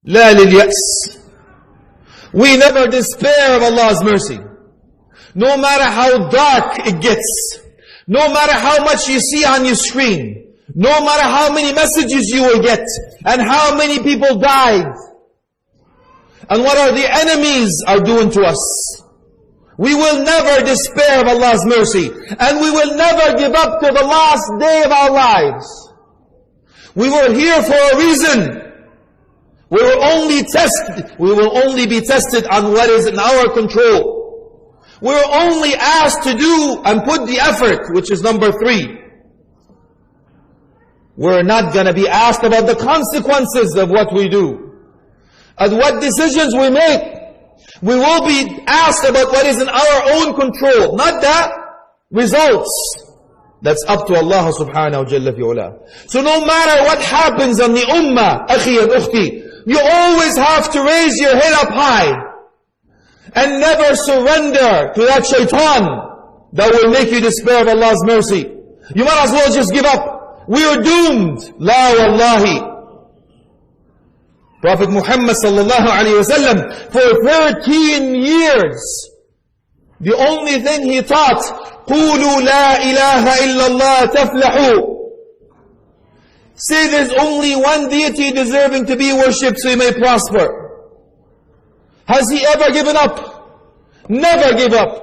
لا لليأس. We never despair of Allah's mercy. No matter how dark it gets, no matter how much you see on your screen, no matter how many messages you will get, and how many people died, and what the enemies are doing to us, we will never despair of Allah's mercy, and we will never give up to the last day of our lives. We were here for a reason. We will only be tested on what is in our control. We're only asked to do and put the effort, which is number 3. We're not going to be asked about the consequences of what we do, and what decisions we make. We will be asked about what is in our own control, not the results. That's up to Allah subhanahu wa jalla fi'ula. So no matter what happens on the ummah, akhi and ukhti, you always have to raise your head up high and never surrender to that shaitan that will make you despair of Allah's mercy. You might as well just give up. We are doomed. La wallahi. Prophet Muhammad sallallahu alayhi wa sallam, for 13 years, the only thing he taught, قُولُوا لَا إِلَهَ إِلَّا اللَّهِ تَفْلَحُوا. Say there's only one deity deserving to be worshipped so you may prosper. Has he ever given up? Never give up.